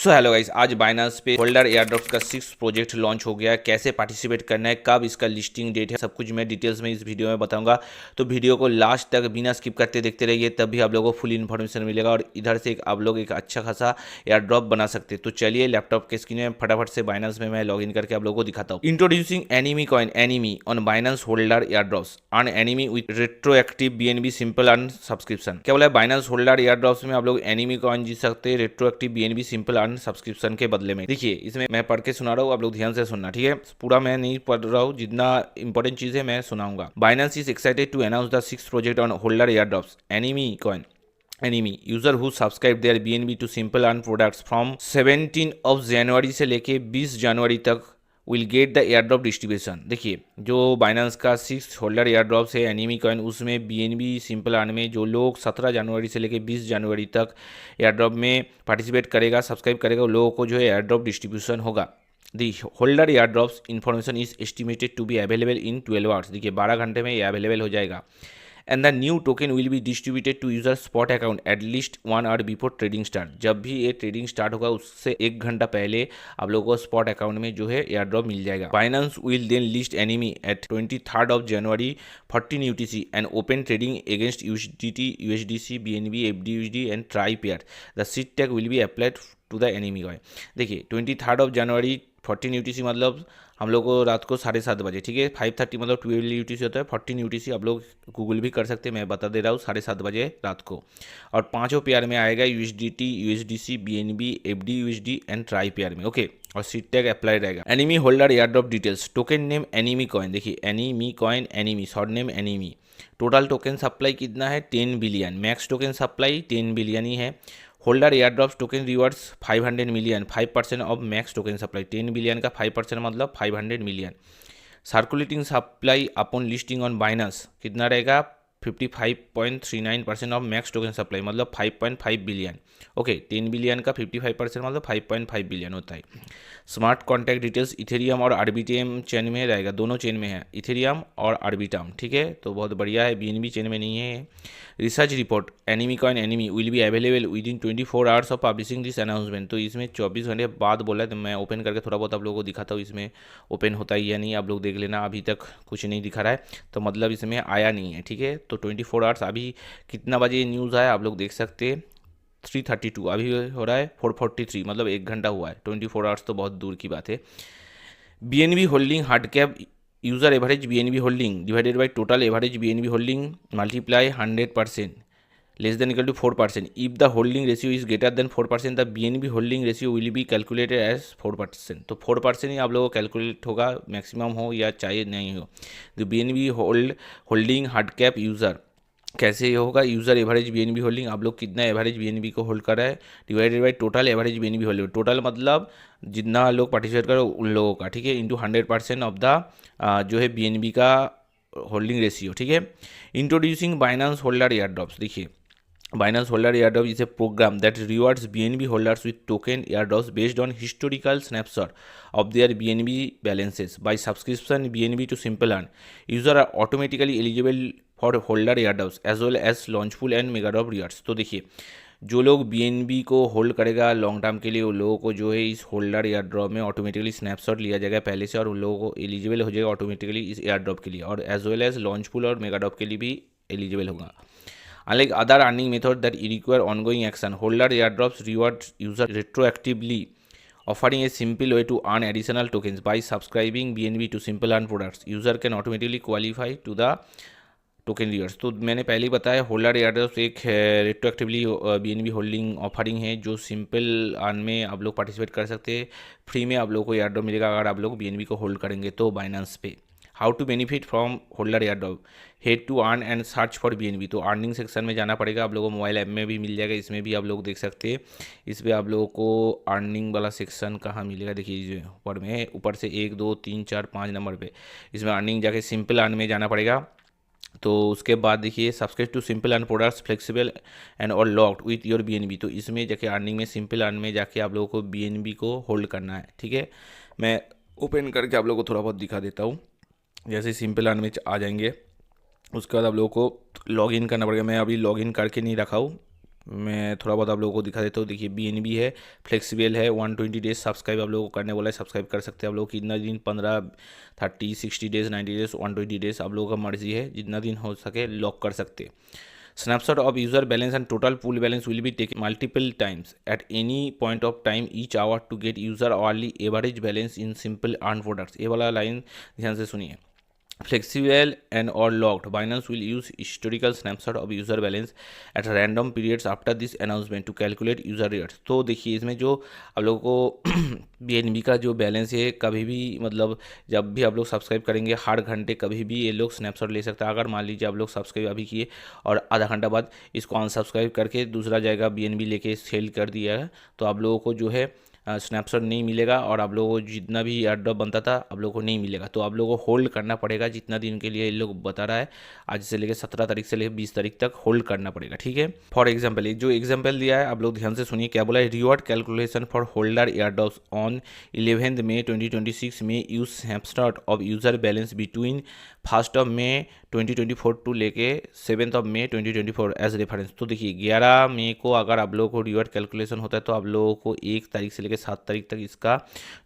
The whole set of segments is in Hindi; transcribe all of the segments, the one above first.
सो हेलो गाइस, आज बाइनांस पे होल्डर एयरड्रॉप्स का 6 प्रोजेक्ट लॉन्च हो गया है। कैसे पार्टिसिपेट करना है, कब इसका लिस्टिंग डेट है, सब कुछ मैं डिटेल्स में इस वीडियो में बताऊंगा। तो वीडियो को लास्ट तक बिना स्किप करते देखते रहिए, तब भी आप लोगों को फुल इन्फॉर्मेशन मिलेगा और इधर से आप लोग एक अच्छा खासा एयरड्रॉप बना सकते हैं। तो चलिए लैपटॉप के स्क्रीन में फटाफट से बाइनांस में मैं लॉग इन करके आप लोगों को दिखाता हूँ। Introducing enemy coin enemy on Binance holder airdrops earn enemy with retroactive BNB simple earn subscription. क्या बोला है, बाइनांस होल्डर एयरड्रॉप्स में आप लोग एनिमी कॉइन जीत सकते हैं रेट्रोएक्टिव बीएनबी सिंपल सब्सक्रिप्शन के बदले में। देखिए, इसमें मैं पढ़ के सुना रहा हूँ, आप लोग ध्यान से सुनना, ठीक है। पूरा मैं नहीं पढ़ रहा हूँ, जितना इंपॉर्टेंट चीज है मैं सुनाऊंगा। Binance is excited to announce the 6th project on holder airdrops anime coin anime user who subscribe their BNB to simple earn products from 17 जनवरी से लेके 20 जनवरी तक will get the air drop distribution. देखिए, जो बाइनेंस का 6 होल्डर एयर ड्रॉप्स है एनिमी कॉइन, उसमें बीएनबी सिंपल अर्न में जो लोग 17 जनवरी से लेकर 20 जनवरी तक एयर ड्रॉप में पार्टिसिपेट करेगा, सब्सक्राइब करेगा, उन लोगों को जो है एयर ड्रॉप डिस्ट्रीब्यूशन होगा। The holder air drops information is estimated to be available in 12 hours. देखिए, 12 घंटे में ये अवेलेबल हो जाएगा। And the new token will be distributed to user spot account at least 1 hour before trading start. जब भी ये ट्रेडिंग स्टार्ट होगा उससे 1 घंटा पहले आप लोगों को स्पॉट अकाउंट में जो है एयर ड्रॉप मिल जाएगा। Binance will then list Anime at 23 January 14 UTC and open trading against USDT, USDC, BNB, FDUSD and TRY pair. The seed tag will be applied to the Anime coin. देखिए, 23 जनवरी 14 UTC मतलब हम लोग को रात को 7:30 बजे, ठीक है। 5:30 मतलब 12 UTC होता है। 14 UTC आप लोग गूगल भी कर सकते हैं, मैं बता दे रहा हूँ, 7:30 बजे रात को। और 5 पेयर में आएगा USDT, USDC, BNB, FDUSD and TRY pair में, ओके। और सीट टैग अप्लाई रहेगा। Anime holder air drop details, token name Anime coin. देखिए, Anime coin Anime, short name Anime. Total token supply कितना है, 10 billion. Max token supply 10 billion ही है। Holder air drops token rewards 500 million, 5% of max token supply. 10 billion का 5% मतलब 500 million. Circulating supply upon listing on Binance कितना रहेगा, 55.39% ऑफ मैक्स टोकन सप्लाई मतलब 5.5 बिलियन, ओके। 10 बिलियन का 55% मतलब 5.5 बिलियन होता है। स्मार्ट कॉन्टैक्ट डिटेल्स इथेरियम और आरबीटीएम चेन में रहेगा, दोनों चेन में है, इथेरियम और आरबीटम, ठीक है। तो बहुत बढ़िया है, बीएनबी चेन में नहीं है। Research report enemy coin enemy will be available with in 24 hours of publishing this announcement. तो इसमें 24 घंटे बाद बोला है, तो मैं ओपन करके थोड़ा बहुत आप लोगों को दिखाता हूँ इसमें ओपन होता है या नहीं, आप लोग देख लेना। अभी तक कुछ नहीं दिखा रहा है, तो मतलब इसमें आया नहीं है, ठीक है। तो 24 आवर्स, अभी कितना बजे न्यूज़ आया आप लोग देख सकते हैं, 3:32, अभी हो रहा है 4:43, मतलब 1 घंटा हुआ है। 24 आवर्स तो बहुत दूर की बात है। BNB holding hard cap user average BNB holding divided by total average BNB holding multiply 100% less than equal to 4%. If the holding ratio is greater than 4%, the BNB holding ratio will be calculated as 4%. तो 4% ही आप लोगों को कैलकुलेट होगा, मैक्सिमम हो या चाहे नहीं हो। तो BNB holding hard cap user कैसे होगा, यूज़र एवरेज बीएनबी होल्डिंग, आप लोग कितना एवरेज बीएनबी को होल्ड कर रहा है, divided by total average BNB holding. Total मतलब जितना लोग पार्टिसिपेट करो उन लोगों का, ठीक है, इंटू 100% ऑफ द जो है बीएनबी का होल्डिंग रेशियो, ठीक है। Introducing Binance holder air drops. देखिए, Binance Holder Airdrop is a program that rewards BNB holders with token airdrops based on historical snapshot of their BNB balances. By subscription BNB to Simple Earn, users are automatically eligible for holder airdrops as well as launchpool and megadrop rewards. तो देखिए, जो लोग BNB को होल्ड करेगा लॉन्ग टर्म के लिए, उन लोगों को जो है इस होल्डर एयर ड्रॉप में ऑटोमेटिकली स्नैपशॉट लिया जाएगा पहले से, और उन लोगों को एलिजिबल हो जाएगा ऑटोमेटिकली इस एयर ड्रॉप के लिए, और एज वेल एज लॉन्चपूल और मेगाड्रॉप के लिए भी एलिजिबल होगा। Unlike other earning methods that require ongoing action, holder airdrops reward user retroactively, offering a simple way to earn additional tokens. By subscribing BNB to Simple Earn products, user can automatically qualify to the token reverse. तो मैंने पहले ही बताया, होल्डर एयरड्रॉप्स एक रेट्रोएक्टिवली बीएनबी होल्डिंग ऑफरिंग है, जो सिंपल अर्न में आप लोग पार्टिसिपेट कर सकते हैं। फ्री में आप लोगों को एयरड्रॉप मिलेगा अगर आप लोग बीएनबी को होल्ड करेंगे तो बाइनेंस पे। How to benefit from holder airdrop, head to earn and search for BNB. तो अर्निंग सेक्शन में जाना पड़ेगा, आप लोगों को मोबाइल ऐप में भी मिल जाएगा, इसमें भी आप लोग देख सकते हैं। इस पर आप लोगों को अर्निंग वाला सेक्शन कहाँ मिलेगा, देखिए ऊपर में, ऊपर से 1 2 3 4 5 नंबर पे, इसमें अर्निंग जाके सिंपल अर्न में जाना पड़ेगा। तो उसके बाद देखिए, subscribe to simple earn products flexible and और लॉक्ड विथ योर बीएनबी। तो इसमें जाके अर्निंग में सिंपल अर्न में जाके आप लोगों को बीएनबी को होल्ड करना है, ठीक है। मैं ओपन करके आप लोगों को थोड़ा बहुत दिखा देता हूँ। जैसे सिंपल अर्न में आ जाएंगे, उसके बाद आप लोगों को लॉगिन करना पड़ेगा। मैं अभी लॉगिन करके नहीं रखा हूँ, मैं थोड़ा बहुत आप लोगों को दिखा देता हूँ। देखिए BNB है, फ्लेक्सिबल है, 120 डेज सब्सक्राइब आप लोगों को करने बोला है, सब्सक्राइब कर सकते हैं आप लोग कितना दिन, 15, 30, 60 डेज, 90 डेज, 120 डेज आप लोगों का मर्जी है, जितना दिन हो सके लॉक कर सकते हैं। Snapshot of user balance and total pool balance will be taken multiple times at any point of time each hour to get user hourly average balance in simple earn products। ये वाला लाइन ध्यान से सुनिए। Flexible and or locked, Binance will use historical snapshot of user balance at random periods after this announcement to calculate user rates। तो देखिए इसमें जो आप लोगों को BNB का जो बैलेंस है कभी भी मतलब जब भी आप लोग सब्सक्राइब करेंगे हर घंटे कभी भी ये लोग स्नैपशॉट ले सकते हैं। अगर मान लीजिए आप लोग सब्सक्राइब अभी किए और आधा घंटा बाद इसको अनसब्सक्राइब करके दूसरा जगह BNB लेके सेल कर दिया है तो आप लोगों को जो है स्नैपशॉट नहीं मिलेगा और आप लोगों को जितना भी एयरड्रॉप बनता था आप लोगों को नहीं मिलेगा। तो आप लोगों को होल्ड करना पड़ेगा जितना दिन के लिए ये लोग बता रहा है, आज से लेकर 17 तारीख से लेकर 20 तारीख तक होल्ड करना पड़ेगा, ठीक है। फॉर एग्जाम्पल जो एग्जाम्पल दिया है आप लोग ध्यान से सुनिए क्या बोला है। Reward calculation for holder airdrops on 11 मई 2026 में use snapshot of user balance between 1 मई 2024 टू लेके 7 मई 2024 एज रेफरेंस। तो देखिए 11 मई को अगर आप लोगों को रिवॉर्ड कैलकुलेशन होता है तो आप लोगों को 1 तारीख से लेकर 7 तारीख तक इसका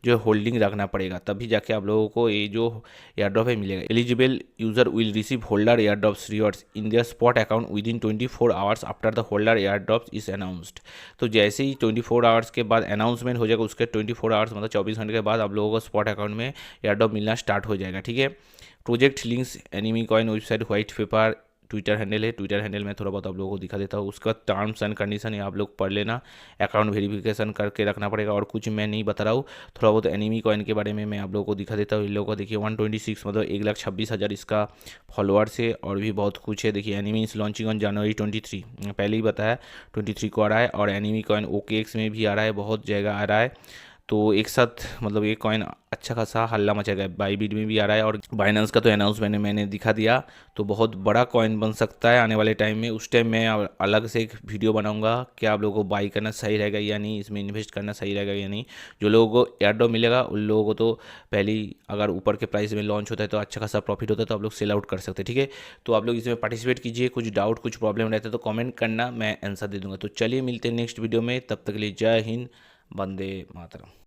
जो है होल्डिंग रखना पड़ेगा, तभी जाके आप लोगों को ये जो एयरड्रॉप है मिलेगा। Eligible user will receive holder airdrops rewards in their spot account with in 24 hours after the holder airdrops is announced. तो जैसे ही 24 आवर्स के बाद अनाउंसमेंट हो जाएगा उसके 24 आवर्स मतलब 24 घंटे के बाद आप लोगों को स्पॉट अकाउंट में एयरड्रॉप मिलना स्टार्ट हो जाएगा, ठीक है। Project links enemy coin website white paper Twitter handle है, ट्विटर हैंडल में थोड़ा बहुत आप लोगों को दिखा देता हूँ। उसका टर्म्स एंड कंडीशन है आप लोग पढ़ लेना, अकाउंट वेरिफिकेशन करके रखना पड़ेगा और कुछ मैं नहीं बता रहा हूँ। थोड़ा बहुत एनिमी कॉइन के बारे में मैं आप लोगों को दिखा देता हूँ। इन लोगों को देखिए 126 मतलब 1,26,000 इसका फॉलोअर्स है और भी बहुत कुछ है। देखिए enemy is launching on January 23, पहले ही बताया 23 को आ रहा है और एनिमी कॉइन OKX में भी आ रहा है, बहुत जगह आ रहा है। तो एक साथ मतलब ये कॉइन अच्छा खासा हल्ला मचेगा। बाईबिट में भी आ रहा है और बाइनेंस का तो अनाउंसमेंट मैंने दिखा दिया, तो बहुत बड़ा कॉइन बन सकता है आने वाले टाइम में। उस टाइम मैं अलग से एक वीडियो बनाऊंगा कि आप लोगों को बाई करना सही रहेगा या नहीं, इसमें इन्वेस्ट करना सही रहेगा या नहीं। जो लोगों को एयरड्रॉप मिलेगा उन लोगों को तो पहले ही अगर ऊपर के प्राइस में लॉन्च होता है तो अच्छा खासा प्रॉफिट होता है तो आप लोग सेल आउट कर सकते हैं, ठीक है। तो आप लोग इसमें पार्टिसिपेट कीजिए, कुछ डाउट कुछ प्रॉब्लम रहता है तो कॉमेंट करना, मैं आंसर दे दूंगा। तो चलिए मिलते हैं नेक्स्ट वीडियो में, तब तक के लिए जय हिंद, वंदे मातरम।